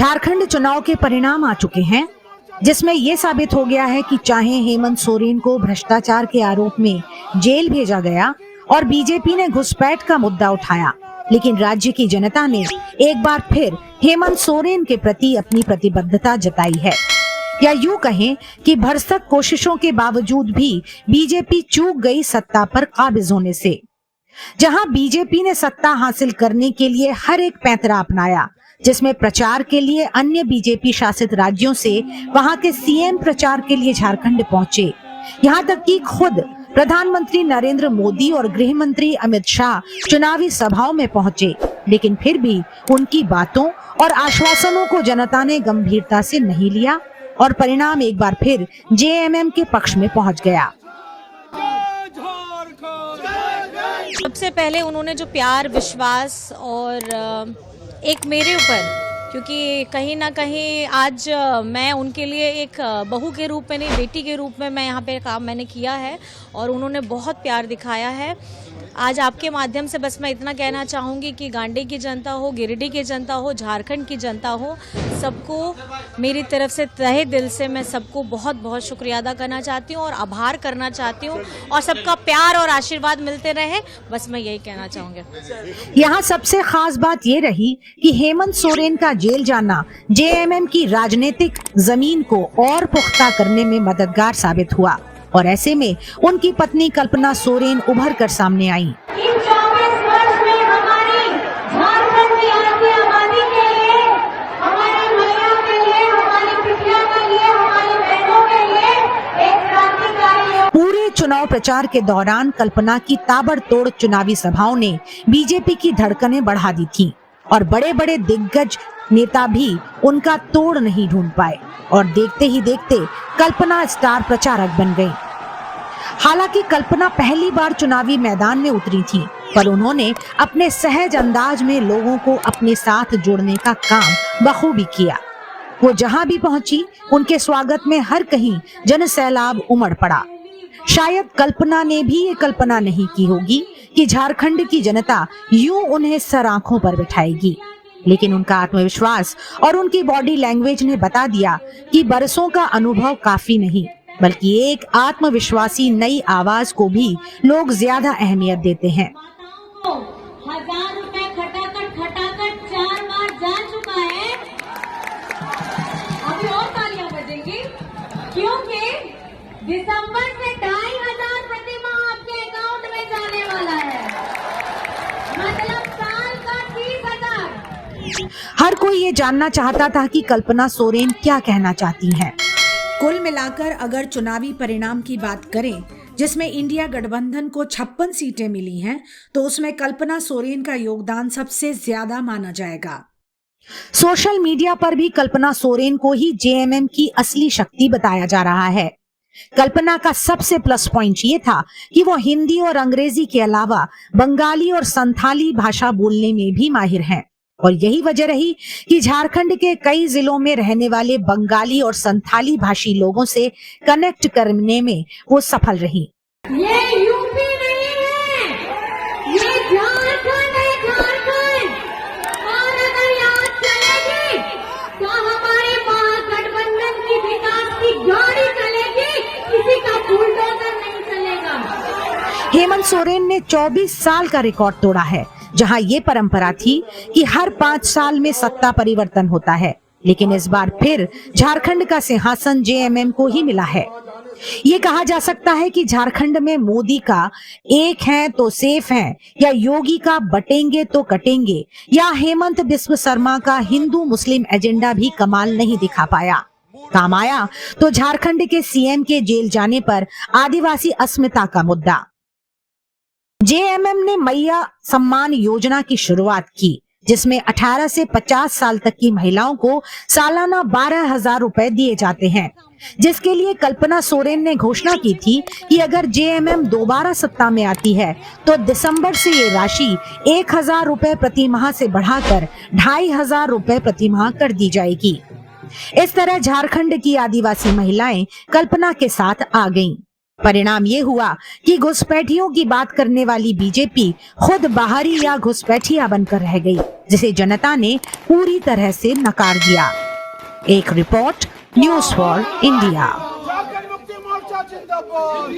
झारखंड चुनाव के परिणाम आ चुके हैं, जिसमें यह साबित हो गया है कि चाहे हेमंत सोरेन को भ्रष्टाचार के आरोप में जेल भेजा गया और बीजेपी ने घुसपैठ का मुद्दा उठाया, लेकिन राज्य की जनता ने एक बार फिर हेमंत सोरेन के प्रति अपनी प्रतिबद्धता जताई है। या यूं कहें कि भरसक कोशिशों के बावजूद भी बीजेपी चूक गई सत्ता पर काबिज होने से। जहां बीजेपी ने सत्ता हासिल करने के लिए हर एक पैंतरा अपनाया, जिसमें प्रचार के लिए अन्य बीजेपी शासित राज्यों से वहां के सीएम प्रचार के लिए झारखंड पहुंचे। यहां तक कि खुद प्रधानमंत्री नरेंद्र मोदी और गृह मंत्री अमित शाह चुनावी सभाओं में पहुंचे, लेकिन फिर भी उनकी बातों और आश्वासनों को जनता ने गंभीरता से नहीं लिया और परिणाम एक बार फिर जेएमएम के पक्ष में पहुंच गया। सबसे पहले उन्होंने जो प्यार, विश्वास और एक मेरे ऊपर, क्योंकि कहीं ना कहीं आज मैं उनके लिए एक बहू के रूप में नहीं, बेटी के रूप में मैं यहाँ पे काम मैंने किया है और उन्होंने बहुत प्यार दिखाया है। आज आपके माध्यम से बस मैं इतना कहना चाहूँगी कि गांडी की जनता हो, गिरिडीह की जनता हो, झारखंड की जनता हो, सबको मेरी तरफ से तहे दिल से मैं सबको बहुत बहुत शुक्रिया अदा करना चाहती हूँ और आभार करना चाहती हूँ और सबका प्यार और आशीर्वाद मिलते रहे, बस मैं यही कहना चाहूँगी। यहाँ सबसे खास बात ये रही कि हेमंत सोरेन का जेल जाना जेएमएम की राजनीतिक जमीन को और पुख्ता करने में मददगार साबित हुआ और ऐसे में उनकी पत्नी कल्पना सोरेन उभर कर सामने आई। इन 24 वर्ष में हमारी झारखंड की आबादी के लिए, हमारी महिलाओं के लिए, हमारी बिटिया के लिए, हमारी बहनों के लिए एक क्रांतिकारी। पूरे चुनाव प्रचार के दौरान कल्पना की ताबड़तोड़ चुनावी सभाओं ने बीजेपी की धड़कनें बढ़ा दी थी और बड़े बड़े दिग्गज नेता भी उनका तोड़ नहीं ढूंढ पाए और देखते ही देखते कल्पना स्टार प्रचारक बन गई। हालांकि कल्पना पहली बार चुनावी मैदान में उतरी थी, पर उन्होंने अपने सहज अंदाज में लोगों को अपने साथ जोड़ने का काम बखूबी किया। वो जहां भी पहुंची, उनके स्वागत में हर कहीं जन सैलाब उमड़ पड़ा। शायद कल्पना ने भी ये कल्पना नहीं की होगी कि झारखंड की जनता यूं उन्हें सर आंखों पर बिठाएगी, लेकिन उनका आत्मविश्वास और उनकी बॉडी लैंग्वेज ने बता दिया कि बरसों का अनुभव काफी नहीं, बल्कि एक आत्मविश्वासी नई आवाज को भी लोग ज्यादा अहमियत देते हैं। 1000 रुपए खटाखट 4 बार जा चुका है। अभी और तालियां बजेंगी क्योंकि दिसंबर से 2500 प्रति माह आपके अकाउंट में जाने वाला है, मतलब साल का 30,000। हर कोई ये जानना चाहता था कि कल्पना सोरेन क्या कहना चाहती हैं। कुल मिलाकर अगर चुनावी परिणाम की बात करें, जिसमें इंडिया गठबंधन को 56 सीटें मिली हैं, तो उसमें कल्पना सोरेन का योगदान सबसे ज्यादा माना जाएगा। सोशल मीडिया पर भी कल्पना सोरेन को ही जेएमएम की असली शक्ति बताया जा रहा है। कल्पना का सबसे प्लस पॉइंट ये था कि वो हिंदी और अंग्रेजी के अलावा बंगाली और संथाली भाषा बोलने में भी माहिर हैं और यही वजह रही कि झारखंड के कई जिलों में रहने वाले बंगाली और संथाली भाषी लोगों से कनेक्ट करने में वो सफल रही। ये यूपी नहीं है, ये झारखंड है, झारखंड। और अगर याद चलेगी तो हमारे महागठबंधन की विकास की गाड़ी चलेगी, किसी का बुलडोजर नहीं चलेगा। हेमंत सोरेन ने 24 साल का रिकॉर्ड तोड़ा है, जहां ये परंपरा थी कि हर 5 साल में सत्ता परिवर्तन होता है, लेकिन इस बार फिर झारखंड का सिंहासन जेएमएम को ही मिला है। ये कहा जा सकता है कि झारखंड में मोदी का एक है तो सेफ है, या योगी का बटेंगे तो कटेंगे, या हेमंत बिस्व शर्मा का हिंदू मुस्लिम एजेंडा भी कमाल नहीं दिखा पाया। काम आया तो झारखंड के सीएम के जेल जाने पर आदिवासी अस्मिता का मुद्दा। जेएमएम ने मैया सम्मान योजना की शुरुआत की, जिसमें 18 से 50 साल तक की महिलाओं को सालाना 12,000 रुपए दिए जाते हैं, जिसके लिए कल्पना सोरेन ने घोषणा की थी कि अगर जेएमएम दोबारा सत्ता में आती है तो दिसंबर से ये राशि 1,000 रुपए प्रति माह से बढ़ाकर 2,500 रुपए प्रति माह कर दी जाएगी। इस तरह झारखंड की आदिवासी महिलाएं कल्पना के साथ आ गईं। परिणाम ये हुआ कि घुसपैठियों की बात करने वाली बीजेपी खुद बाहरी या घुसपैठिया बनकर रह गई। जिसे जनता ने पूरी तरह से नकार दिया। एक report, news for India. Jharkhand Mukti Morcha जिंदाबाद।